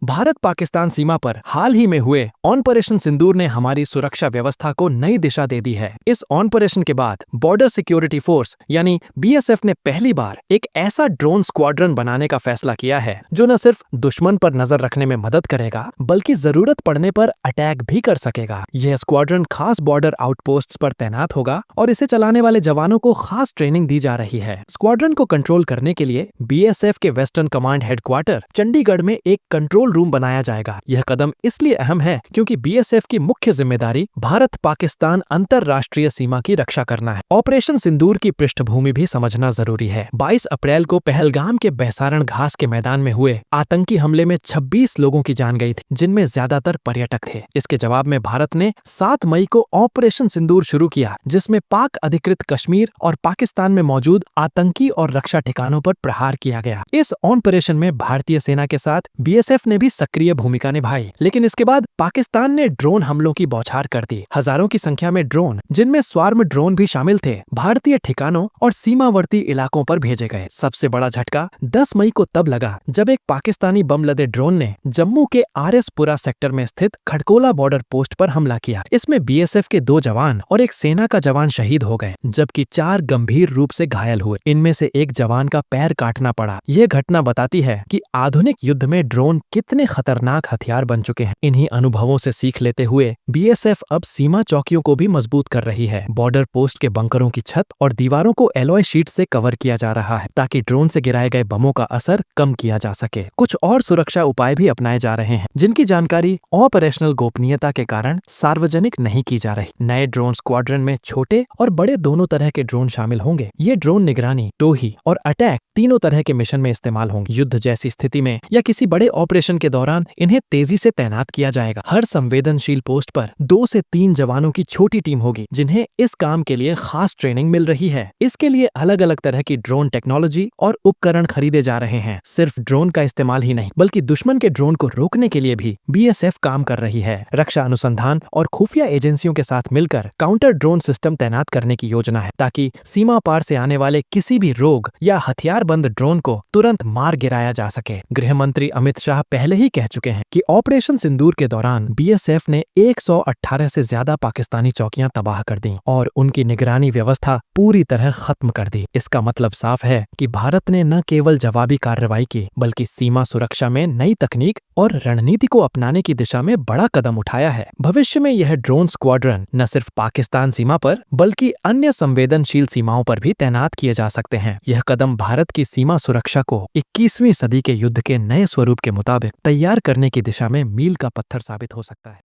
भारत पाकिस्तान सीमा पर हाल ही में हुए ऑपरेशन सिंदूर ने हमारी सुरक्षा व्यवस्था को नई दिशा दे दी है। इस ऑपरेशन के बाद बॉर्डर सिक्योरिटी फोर्स यानी बीएसएफ ने पहली बार एक ऐसा ड्रोन स्क्वाड्रन बनाने का फैसला किया है जो न सिर्फ दुश्मन पर नजर रखने में मदद करेगा बल्कि जरूरत पड़ने पर अटैक भी कर सकेगा। यह स्क्वाड्रन खास बॉर्डर आउटपोस्ट्स पर तैनात होगा और इसे चलाने वाले जवानों को खास ट्रेनिंग दी जा रही है। स्क्वाड्रन को कंट्रोल करने के लिए बीएसएफ के वेस्टर्न कमांड हेडक्वार्टर चंडीगढ़ में एक कंट्रोल रूम बनाया जाएगा। यह कदम इसलिए अहम है क्योंकि बीएसएफ की मुख्य जिम्मेदारी भारत पाकिस्तान अंतरराष्ट्रीय सीमा की रक्षा करना है। ऑपरेशन सिंदूर की पृष्ठभूमि भी समझना जरूरी है। 22 अप्रैल को पहलगाम के बैसारण घास के मैदान में हुए आतंकी हमले में 26 लोगों की जान गई थी, जिनमें ज्यादातर पर्यटक थे। इसके जवाब में भारत ने 7 मई को ऑपरेशन सिंदूर शुरू किया, जिसमें पाक अधिकृत कश्मीर और पाकिस्तान में मौजूद आतंकी और रक्षा ठिकानों पर प्रहार किया गया। इस ऑपरेशन में भारतीय सेना के साथ बीएसएफ ने भी सक्रिय भूमिका निभाई, लेकिन इसके बाद पाकिस्तान ने ड्रोन हमलों की बौछार कर दी। हजारों की संख्या में ड्रोन, जिनमें स्वार्म ड्रोन भी शामिल थे, भारतीय ठिकानों और सीमावर्ती इलाकों पर भेजे गए। सबसे बड़ा झटका 10 मई को तब लगा जब एक पाकिस्तानी बम लदे ड्रोन ने जम्मू के आरएसपुरा सेक्टर में स्थित खड़कोला बॉर्डर पोस्ट पर हमला किया। इसमें बीएसएफ के 2 जवान और एक सेना का जवान शहीद हो गए, जबकि 4 गंभीर रूप से घायल हुए। इनमें से एक जवान का पैर काटना पड़ा। यह घटना बताती है कि आधुनिक युद्ध में ड्रोन कितने खतरनाक हथियार बन चुके हैं। इन्हीं अनुभवों से सीख लेते हुए बीएसएफ अब सीमा चौकियों को भी मजबूत कर रही है। बॉर्डर पोस्ट के बंकरों की छत और दीवारों को एलॉय शीट से कवर किया जा रहा है ताकि ड्रोन से गिराए गए बमों का असर कम किया जा सके। कुछ और सुरक्षा उपाय भी अपनाए जा रहे हैं, जिनकी जानकारी ऑपरेशनल गोपनीयता के कारण सार्वजनिक नहीं की जा रही। नए ड्रोन स्क्वाड्रन में छोटे और बड़े दोनों तरह के ड्रोन शामिल होंगे। ये ड्रोन निगरानी, टोही और अटैक तीनों तरह के मिशन में इस्तेमाल होंगे। युद्ध जैसी स्थिति में या किसी बड़े ऑपरेशन के दौरान इन्हें तेजी से तैनात किया जाएगा। हर संवेदनशील पोस्ट पर 2 से 3 जवानों की छोटी टीम होगी, जिन्हें इस काम के लिए खास ट्रेनिंग मिल रही है। इसके लिए अलग अलग तरह की ड्रोन टेक्नोलॉजी और उपकरण खरीदे जा रहे हैं। सिर्फ ड्रोन का इस्तेमाल ही नहीं, बल्कि दुश्मन के ड्रोन को रोकने के लिए भी बीएसएफ काम कर रही है। रक्षा अनुसंधान और खुफिया एजेंसियों के साथ मिलकर काउंटर ड्रोन सिस्टम तैनात करने की योजना है, ताकि सीमा पार से आने वाले किसी भी रोग या हथियारबंद ड्रोन को तुरंत मार गिराया जा सके। गृह मंत्री अमित शाह पहले ही कह चुके हैं कि ऑपरेशन सिंदूर के दौरान बीएसएफ ने 118 से ज्यादा पाकिस्तानी चौकियां तबाह कर दी और उनकी निगरानी व्यवस्था पूरी तरह खत्म कर दी। इसका मतलब साफ है कि भारत ने न केवल जवाबी कार्रवाई की, बल्कि सीमा सुरक्षा में नई तकनीक और रणनीति को अपनाने की दिशा में बड़ा कदम उठाया है। भविष्य में यह ड्रोन स्क्वाड्रन न सिर्फ पाकिस्तान सीमा पर बल्कि अन्य संवेदनशील सीमाओं पर भी तैनात किए जा सकते हैं। यह कदम भारत की सीमा सुरक्षा को 21वीं सदी के युद्ध के नए स्वरूप के मुताबिक तैयार करने की दिशा में मील का पत्थर साबित हो सकता है।